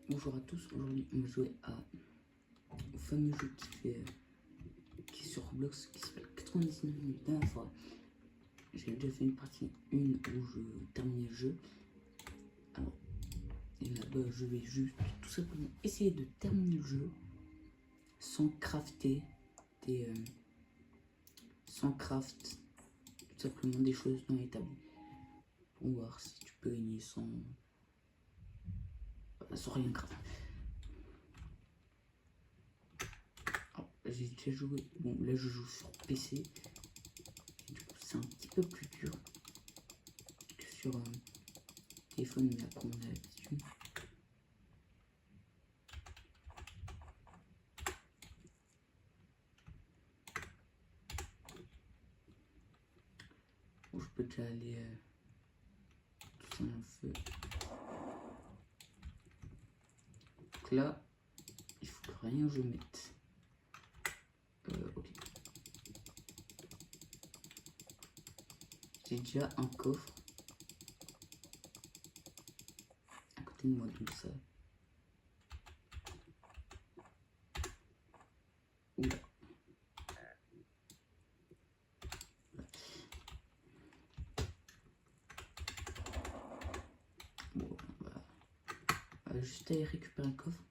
Bonjour à tous, aujourd'hui on va jouer au fameux jeu qui est sur Roblox qui s'appelle 99 minutes d'un fois. J'ai déjà fait une partie 1 où je terminais le jeu. Alors, et là-bas je vais juste tout simplement essayer de terminer le jeu sans crafter des... sans craft tout simplement des choses non établies. Pour voir si tu peux gagner sans rien crafter. J'ai déjà joué, bon là je joue sur PC, du coup c'est un petit peu plus dur que sur téléphone, mais après on a l'habitude. Bon, je peux déjà aller tout ça dans le feu. Donc là, il faut que rien je mette. Ok. J'ai déjà un coffre à côté de moi, donc ça. Oula. Bon, on va juste aller récupérer un coffre.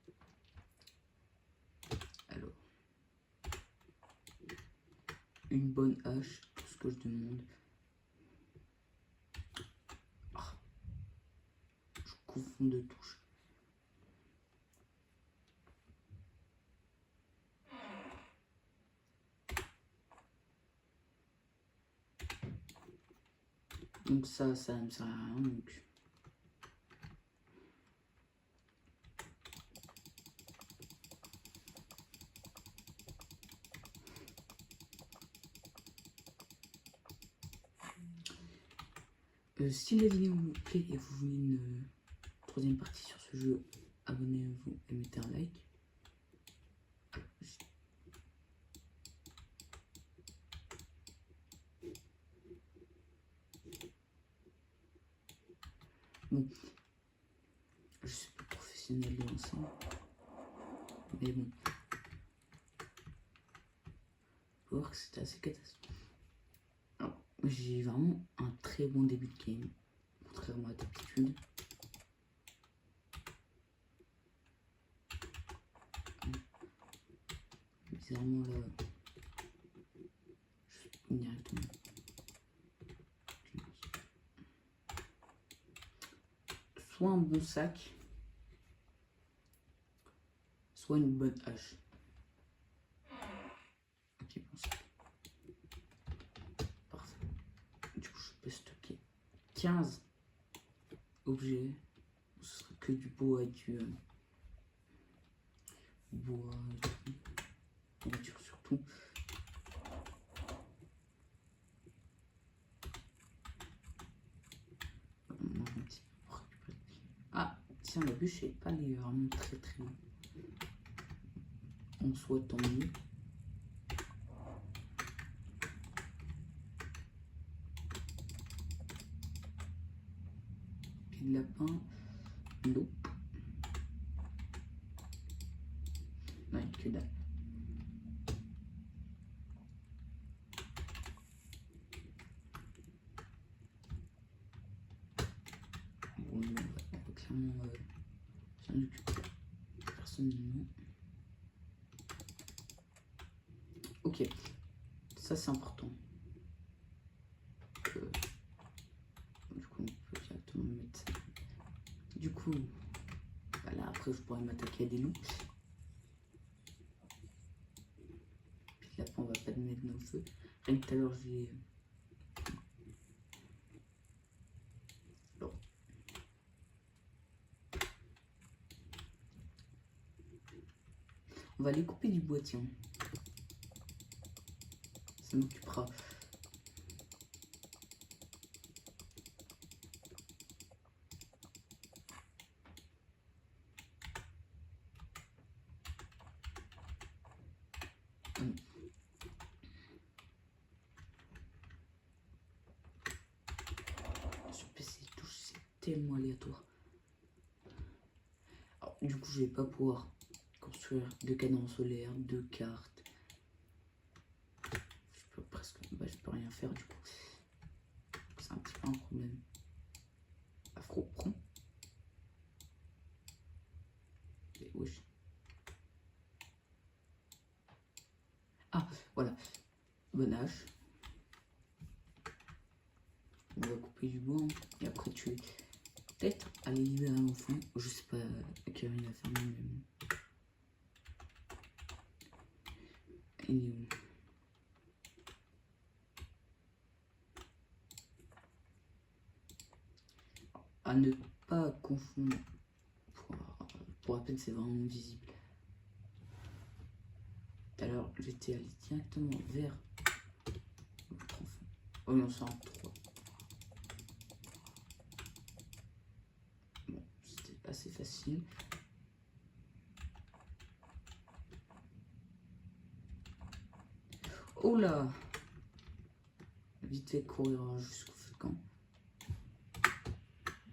Alors, une bonne hache, tout ce que je demande. Je confonds de touches. Donc ça ne me sert à rien. Donc si la vidéo vous plaît et vous voulez une troisième partie sur ce jeu, abonnez-vous et mettez un like. Bon, je suis pas professionnel de l'ensemble, mais bon, faut voir que c'était assez catastrophique. J'ai vraiment un très bon début de game, contrairement à d'habitude. Bizarrement là, je suis directement. Soit un bon sac, soit une bonne hache. Ok, bon sac. Parfait. Du coup, je peux stocker 15 objets. Ce sera que du bois et du bois, nourriture surtout. Ah, tiens, la bûche est pas les vraiment très loin. En soit tant mieux. Pied de lapin, l'eau. Non, que dalle. Bon, on va clairement s'en occuper personnellement. Ok, ça c'est important. Du coup, on peut directement mettre ça. Du coup, voilà, après je pourrais m'attaquer à des loups. Puis là, on va pas le mettre dans le feu. Rien que tout à l'heure, j'ai. On va aller couper du bois, tiens. Ça m'occupera. Sur PC, touche, c'est tellement aléatoire. Alors, du coup, je vais pas pouvoir construire de cadran solaire, de cartes. Je peux presque... Bah, je peux rien faire, du coup. C'est un petit peu un problème. Afro, prends. Et wesh. Ah, voilà. Bonne hache. On va couper du bois, hein. Et après tu es peut-être aller libérer l'enfant. Je sais pas à quelle heure il a fermé, mais bon. Il est où? À ne pas confondre. Pour rappel, c'est vraiment visible. Tout à l'heure, j'étais allé directement vers l'autre enfant. Oh non, c'est un 3. Bon, c'était assez facile. Oh là! Vite fait courir jusqu'au feu de camp.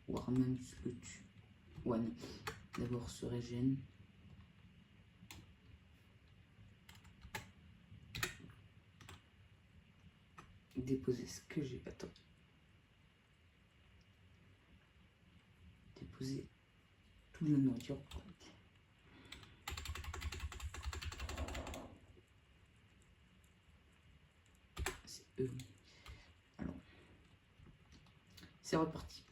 Voire même le tue. Ouais, non. D'abord se régène. Déposer ce que j'ai. Attends. Déposer toute la nourriture. C'est eux. Alors. C'est reparti.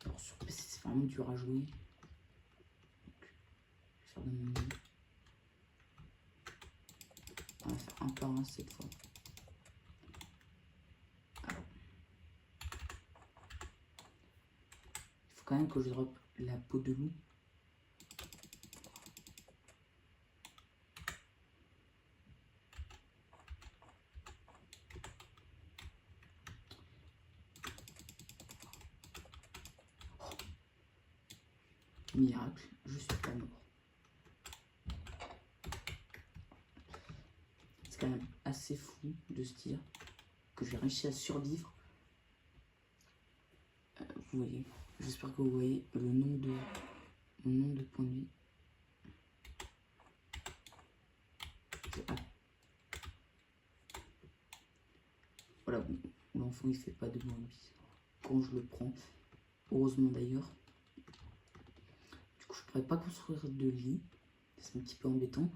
Alors sur PC, c'est vraiment dur à jouer. Donc, je vais faire de mon mieux. On va faire un par un cette fois. Alors. Il faut quand même que je drop la peau de loup. Miracle, je suis pas mort. C'est quand même assez fou de se dire que j'ai réussi à survivre. Vous voyez, j'espère que vous voyez le nombre de points de vie. Voilà, bon, l'enfant il fait pas de bruit quand je le prends. Heureusement d'ailleurs. Du coup, je pourrais pas construire de lit. C'est un petit peu embêtant.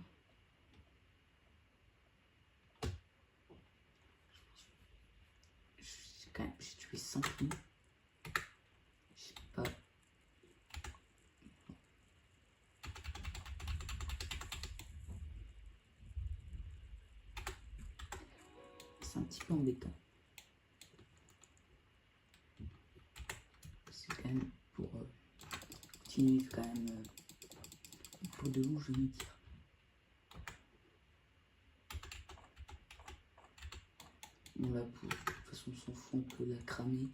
J'ai tué 5 loups. Je sais pas. C'est un petit peu embêtant. C'est quand même pour continuer quand même pour de loup, je me tire. Bon là, pour, de toute façon, son fond, on peut la cramer.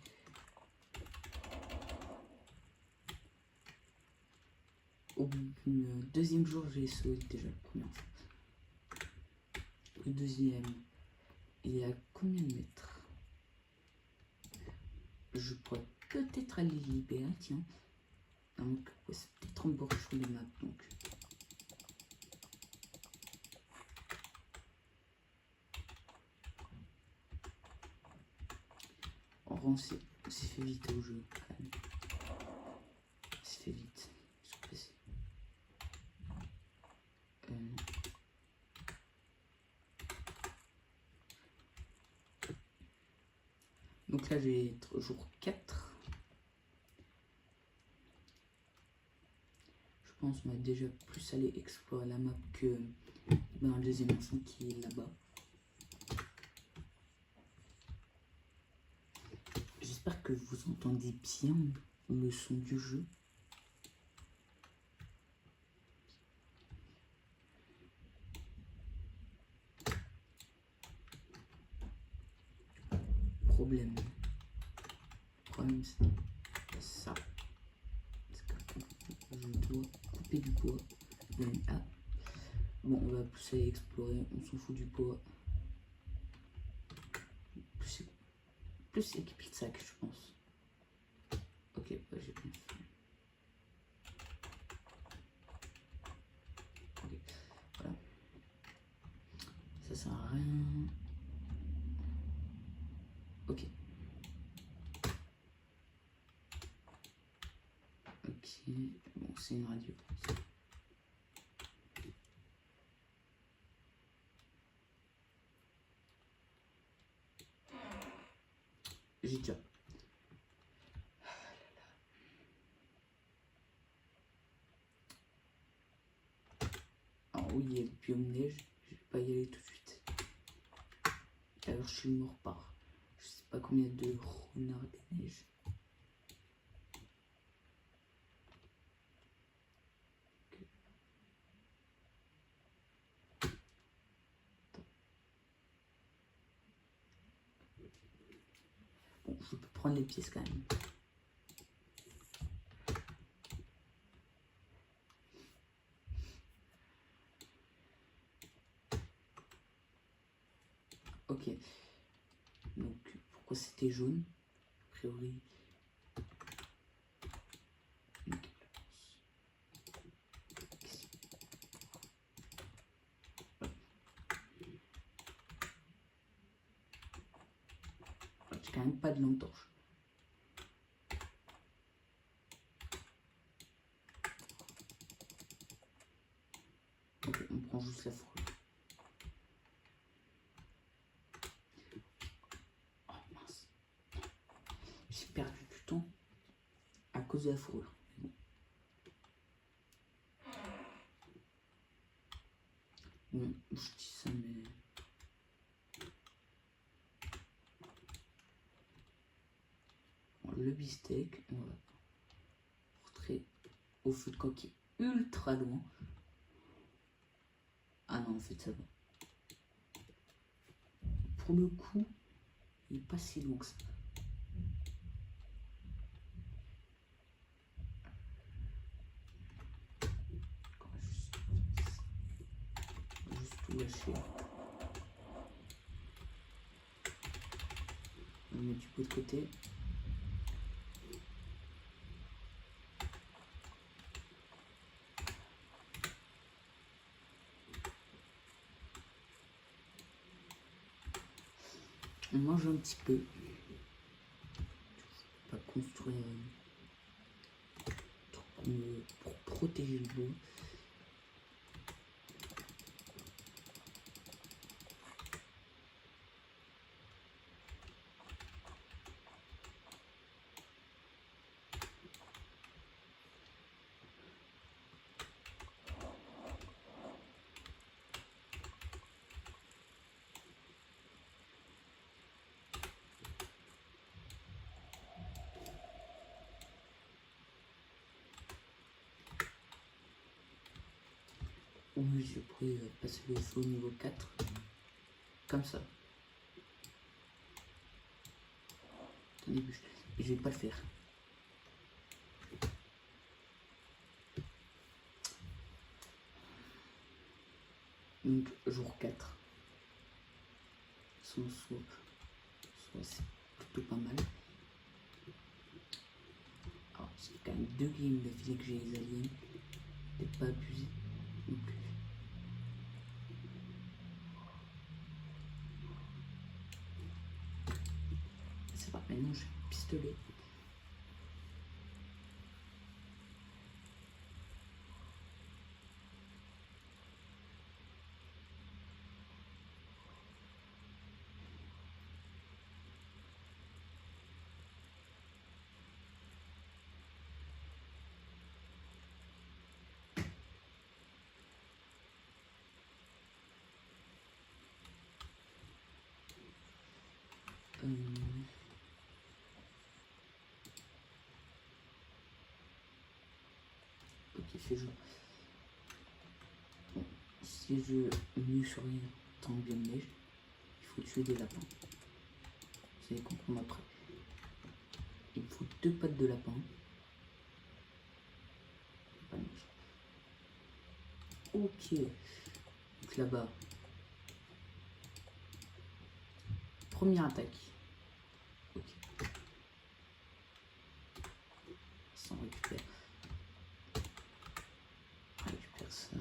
Au bout du deuxième jour, j'ai sauvé déjà le premier enfant. Le deuxième, il est à combien de mètres? Je pourrais peut-être aller le libérer, tiens. Donc, ouais, c'est peut-être en bord sur les maps, donc. On s'est fait vite au jeu, quand même. On s'est fait vite sur PC. Donc là, j'ai jour 4. Je pense qu'on va déjà plus aller explorer la map que dans le deuxième enfant qui est là-bas. J'espère que vous entendez bien le son du jeu. Problème, c'est ça. Je dois couper du bois. Ah. Bon, on va plus aller explorer, on s'en fout du bois. Plus équipe de sac, je pense. Ok, bah, j'ai Bon, c'est une radio. J'ai déjà. Alors oui, il y a le biome neige. Je vais pas y aller tout de suite. Alors je suis mort par je sais pas combien de renards des neiges. Bon, je peux prendre les pièces quand même. Ok. Donc, pourquoi c'était jaune? A priori. J'ai quand même pas de lampe torche. Ok, on prend juste la fourrure. Oh mince. J'ai perdu du temps à cause de la fourrure. Bon, je dis ça, mais... Bon, le beefsteak, on va rentrer au feu de camp qui est ultra loin. Ah non, en fait, ça va. Pour le coup, il n'est pas si loin que ça. On va juste tout lâcher. On met du pot de côté. On mange un petit peu. Pas construire pour protéger le bois. Oui, je pourrais passer le feu au niveau 4. Comme ça. Attendez, je vais pas le faire. Donc, jour 4. Soit c'est plutôt pas mal. Alors, c'est quand même 2 games d'affilée que j'ai les aliens. Peut-être pas abusé non plus. C'est pas maintenant j'ai un pistolet. Ok, fait jour. Bon, si je mieux sur rien tant bien de neige, il faut tuer des lapins. Vous allez comprendre après. Il me faut 2 pattes de lapin. Pas de neige. Ok. Donc là-bas. Première attaque. Ok. Ça on récupère. On récupère ça.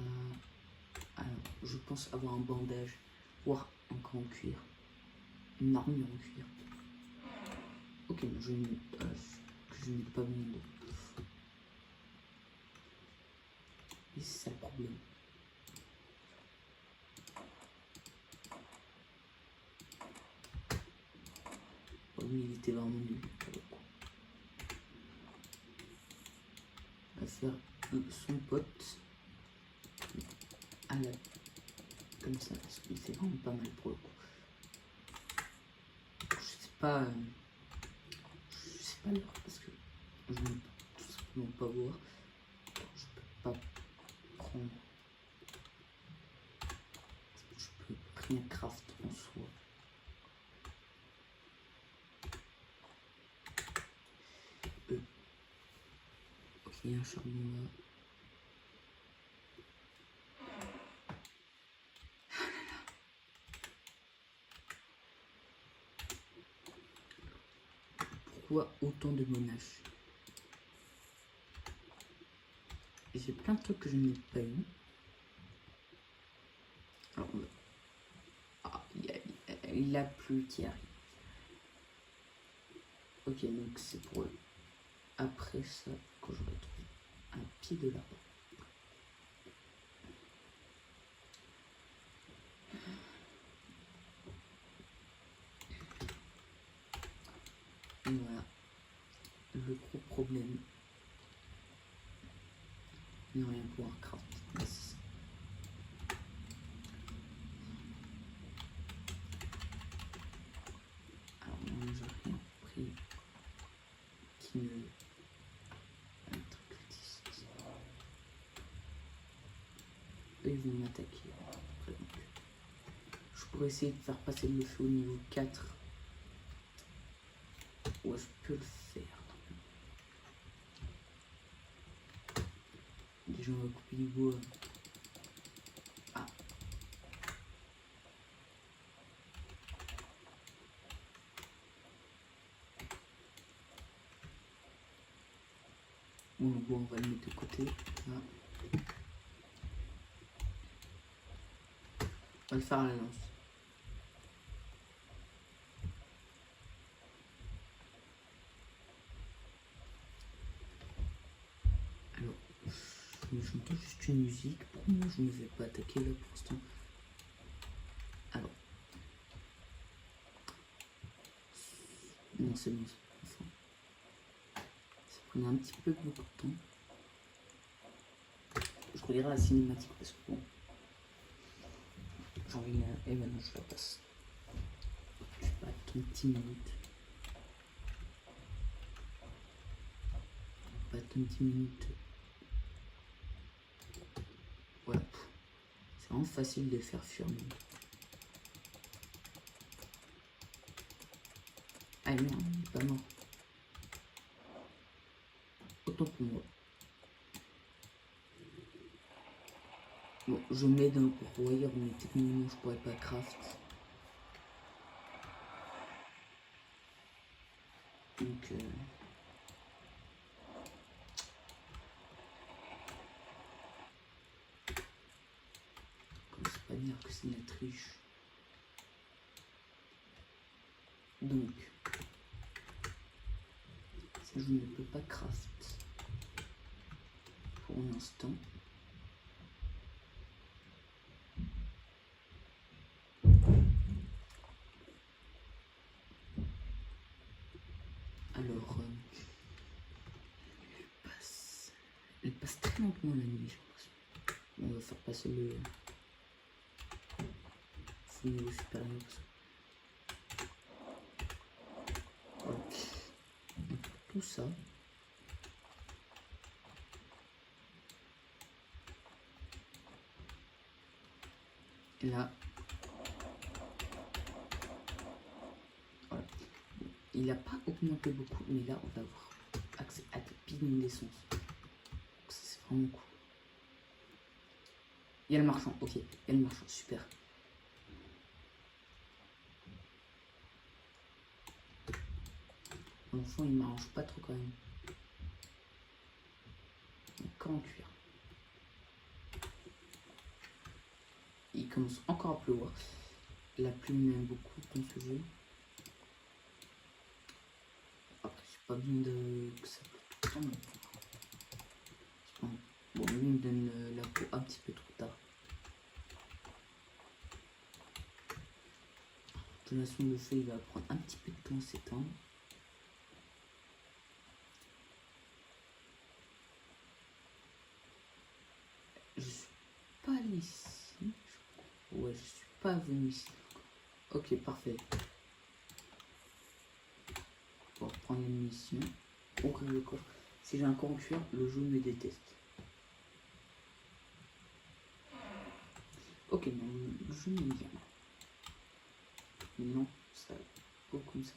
Alors, je pense avoir un bandage, voire encore en cuir. Une armure en cuir. Ok, je ne mets pas mon dos. Et c'est ça le problème. Oh, lui, il était vraiment nul. On va faire son pote à la... comme ça, parce qu'il fait vraiment pas mal pour le coup. Je sais pas l'heure parce que je ne peux tout simplement pas voir. Je peux pas prendre. Je peux rien craft en soi. Ok, il y a un charbon là. Pourquoi autant de monage? J'ai plein de trucs que je n'ai pas eu. Alors, il y a plus qui arrive. Ok, donc c'est pour eux. Après ça, quand je retrouve un pied de lapin. Et voilà. Le gros problème. Ne rien pouvoir craft. Alors moi j'ai rien pris qui me... Un truc cultiste. Eux ils vont m'attaquer. Après donc. Je pourrais essayer de faire passer le feu au niveau 4. Ouais, je peux le faire. Déjà, on va couper du bois. Ah. Bon, le bois, on va le mettre de côté. Là. On va le faire à la lance. J'entends juste une musique. Pourquoi moi je ne vais pas attaquer là pour l'instant? Alors. Non, c'est bon. Enfin, ça prenait un petit peu beaucoup de temps. Je regarde la cinématique parce que bon. J'ai envie de la... Eh ben non, je la passe. Je sais pas, 10 minutes. Pas 10 minutes. Voilà. C'est vraiment facile de faire fuir. Ah merde, il est pas mort. Autant pour moi. Bon, je m'aide un peu pour ailleurs, mais techniquement je pourrais pas craft. Donc c'est pas dire que c'est une triche. Donc si je ne peux pas craft pour l'instant. Alors elle passe très lentement la nuit, j'ai l'impression. On va faire passer le niveau supérieur. Voilà. Donc, tout ça. Et là, voilà. Il n'a pas augmenté beaucoup, mais là on va avoir accès à des bidons d'essence. C'est vraiment cool. Il y a le marchand, ok, il y a le marchand, super. L'enfant il m'arrange pas trop quand même. Encore en cuir. Il commence encore à pleuvoir. La pluie m'aime beaucoup dans ce jeu. Après c'est pas bien que ça pleut tout le temps. Bon, lui il me donne la petit peu trop tard. De toute façon, le feu il va prendre un petit peu de temps à s'éteindre. Je suis pas allé ici. Ouais, je suis pas venu ici. Ok, parfait. Pour prendre les munitions. Ouvrir le coffre. Si j'ai un corps en cuir, le jeu me déteste. Ok, non, le jeu m'aime bien. Mais non, ça pas comme ça.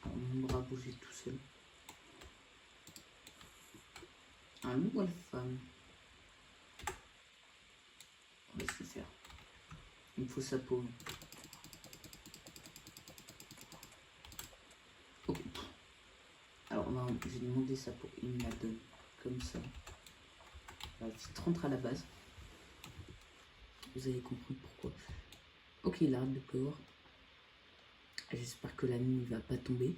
Alors, mon bras bouger tout seul. Un loup ou une femme? On va se faire. Il me faut sa peau. Ok. Alors non, j'ai demandé sa peau. Il me la donne. Comme ça. La petite rentre à la base. Vous avez compris pourquoi. Ok, il arrête de pleuvoir. J'espère que la nuit ne va pas tomber.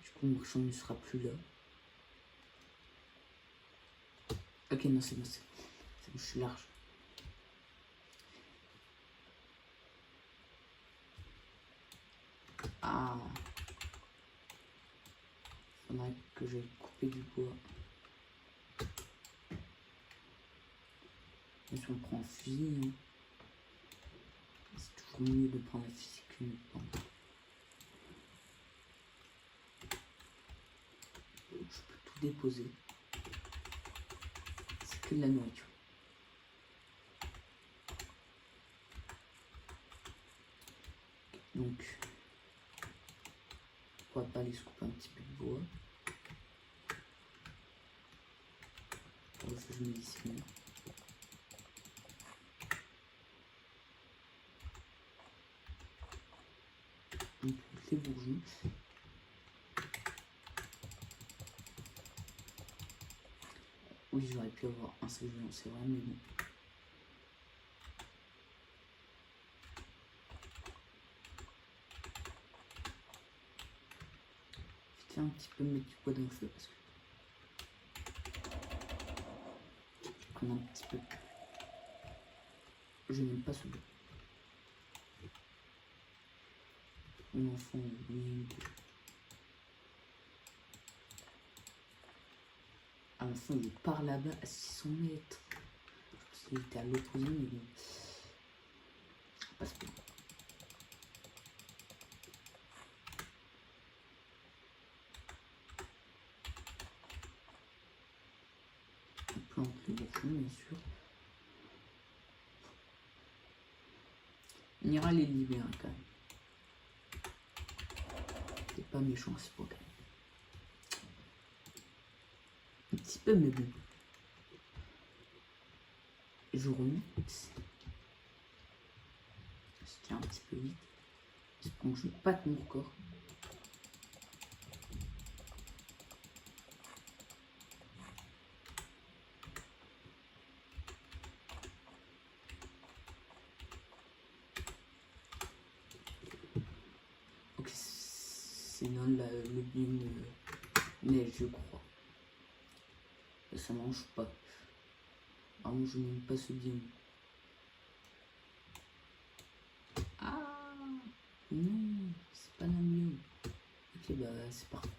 Du coup, mon champ ne sera plus là. Ok, non, c'est bon, c'est bon, je suis large. Ah. Faudrait que j'aille couper du bois. Mais si on prend un fusil, hein. C'est toujours mieux de prendre un fusil qu'une pente. Je peux tout déposer. C'est que de la nourriture. Donc, pourquoi pas aller se couper un petit peu de bois. Pour le feu, je me dis c'est bien. Donc, les bourgeons. Oui, j'aurais pu avoir un seul géant, c'est vrai, mais bon. Je vais un petit peu mettre du bois dans le feu parce que je prends un petit peu. Je n'aime pas ce bois. Mon enfant, oui. Ah, l'enfant, il est par là-bas à 600 mètres. Je pense qu'il était à l'opposé, mais bon. Passe pas. On plante les bourgeons, bien sûr. On ira les libérer quand même. C'est pas méchant, c'est pas quand même. Un petit peu, mais bon. Jour 8. C'était un petit peu vite. J'espère que je n'ai pas de mon record. Ok, c'est dans le biome neige, je crois. Et ça mange pas. Ah, moi, je n'aime pas ce biome. Ah non, c'est pas dans le biome. Ok, bah c'est parfait.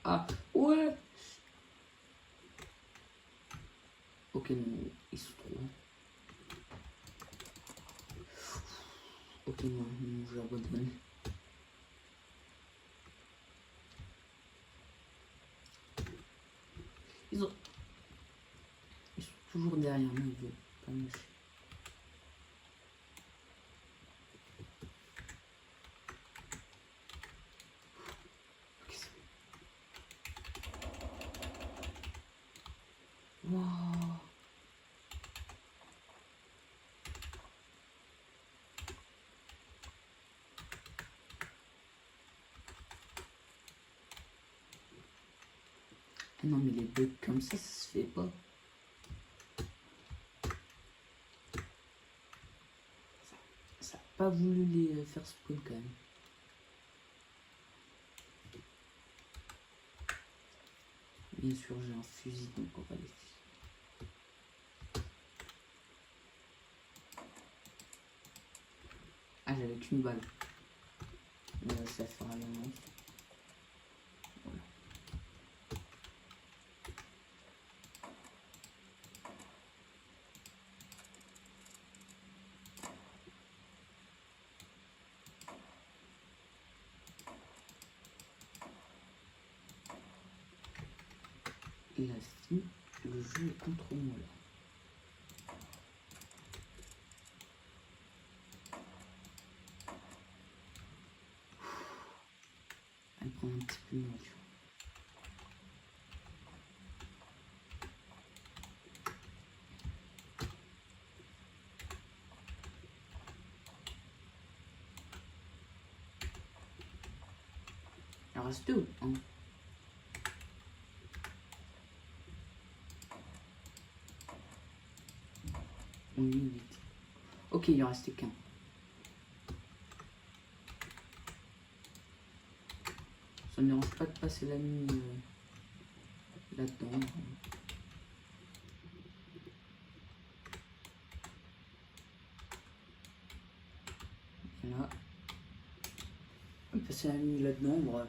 Ah ouais. Ok, non, ils sont trop. Ok, non, non, j'abandonne. Ils sont toujours derrière moi, ils veulent pas me lâcher. Ok, c'est bon. Waouh. Non mais les bugs comme ça se fait pas. Ça a pas voulu les faire spawn quand même. Bien sûr j'ai un fusil donc on va les fusil. Ah j'avais qu'une balle. Ça fera le monstre. Voilà. Et là si le jeu est contre moi là. Elle prend un petit peu de nourriture. Il reste deux, hein. Oui, vite. Ok, il en restait qu'un. Ça ne me dérange pas de passer la nuit là-dedans. Voilà. Passer la nuit là-dedans, bref.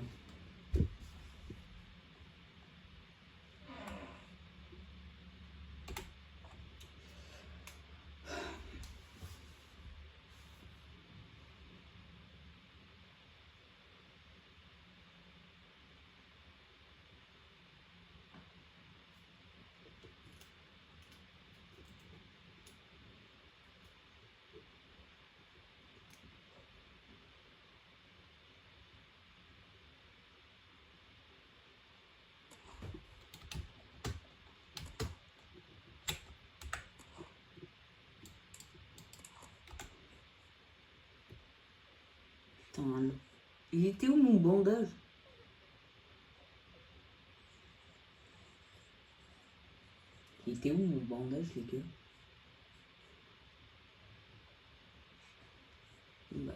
Putain, il était où mon bandage? Il était où mon bandage, les gars? Bah,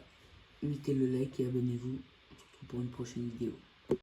mettez le like et abonnez-vous. On se retrouve pour une prochaine vidéo.